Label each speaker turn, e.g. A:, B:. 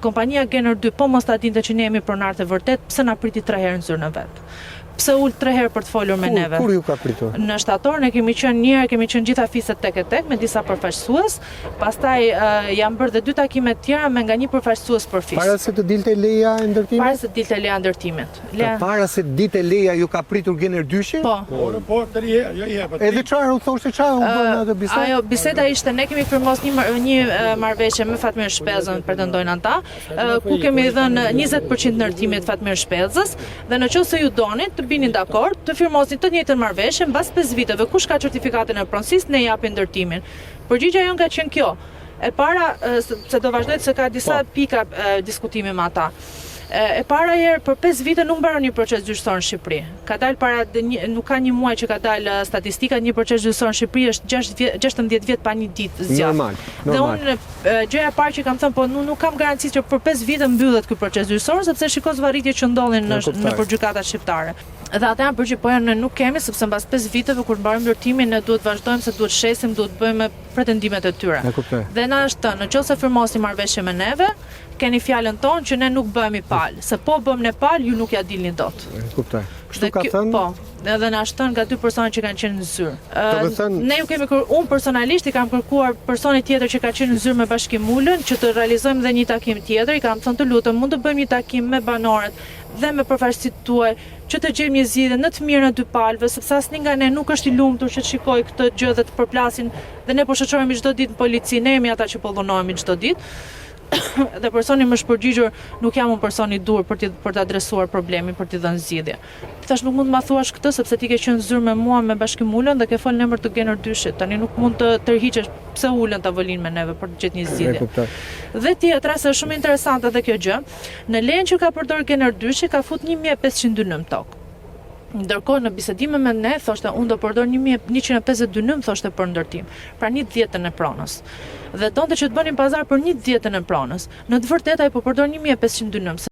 A: kompania Gener 2 po mos ta dinte që ne jemi pronarë të vërtet, pse na priti 3 herë në zyrën e vet. Pse ul 3 herë për të folur me neve.
B: Kur ju ka pritur?
A: Në shtator ne kemi qenë një herë, kemi qenë gjitha fiset tek e tek me disa përfaqësues, pastaj janë bërë dhe 2 takime të tjera me nga një përfaqësues për fis.
B: Para se të dilte leja e ndërtimit?
A: Para se të dilte leja e ndërtimit.
B: Para se të dilte leja ju ka pritur Gener 2-shi?
A: Po.
C: Po, të rije, jo i hepet.
B: Edhe çfarë u thoshte, çfarë u bën në atë bisedë?
A: Ajo biseda ishte ne kemi firmos një marrëveshje me Fatmir Shpezën, pretendojnë ata, ku kemi dhënë 20% ndërtimit Fatmir Shpezës dhe nëse ju donin të binin dakord, të firmosin të njëjtën marrëveshje mbas 5 viteve, kush ka certifikatin e pronësisë, ne japin ndërtimin. Përgjigjja jon ka qenë kjo. E para, se do vazhdoj se ka disa pika diskutimi me ata. E para herë për 5 vite nuk mbaron një proces gjyqësor në Shqipëri. Ka dalë nuk ka një muaj që ka dalë statistika, një proces gjyqësor në Shqipëri është 16 vjet pa një ditë zgjat.
B: Normal.
A: Dhe unë gjëja e parë që kam thënë, po nuk kam garanci që për 5 vite mbyllet ky proces gjyqësor, sepse shiko zvarritje që ndodhin në gjykatat shqiptare. Dhe ata janë përgjigje, po ne nuk kemi, sepse mbas 5 viteve kur mbarojmë ndërtimin ne duhet vazhdojmë se duhet shesim, duhet bëjmë pretendimet e tyre. Dhe na është thënë, nëse firmosni marrëveshje me neve, keni fjalën tonë që ne nuk bëhemi palë, se po bëm ne palë, ju nuk ja dilni dot.
B: Kuptoj. Kështu ka thënë?
A: Po. Edhe na shton nga 2 persona që kanë qenë në zyrë. Ne ju kemi unë personalisht i kam kërkuar personi tjetër që ka qenë në zyrë me Bashkim Ulën që të realizojmë dhe një takim tjetër. I kam thënë të lutem, mund të bëjmë një takim me banorët dhe me përfaqësitë tuaj që të gjejmë një zgjidhje në të mirën e 2 palëve, sepse asnjë nga ne nuk është i lumtur që të shikojë këtë gjë dhe të përplasin dhe ne po shoqërohemi çdo ditë në polici, ne jemi ata që po dhunohemi çdo ditë. Dhe personi më shpërgjigjur nuk jam unë personi i dur për të adresuar problemin, për t'i dhënë zgjidhje. Thash nuk mund të ma thuash këtë sepse ti ke qenë zyrë me mua me Bashkim Ulën dhe ke folë në emër të Gener 2-shit. Tani nuk mund të tërhiqesh pse ulën tavolinë me neve për të gjetur një zgjidhje. Dhe tjetra se është shumë interesante edhe kjo gjë, në lejen që ka përdorur Gener 2-shi ka fut 1500 dynim tokë. Ndërkohë në bisedime me ne thoshte unë do përdor 1150 dynim thoshte për ndërtim, pra 1/10 e pronës. Dhe tonte që të bënin pazar për 1/10 e pronës. Në të vërtetë ai po përdor 1500 dynim.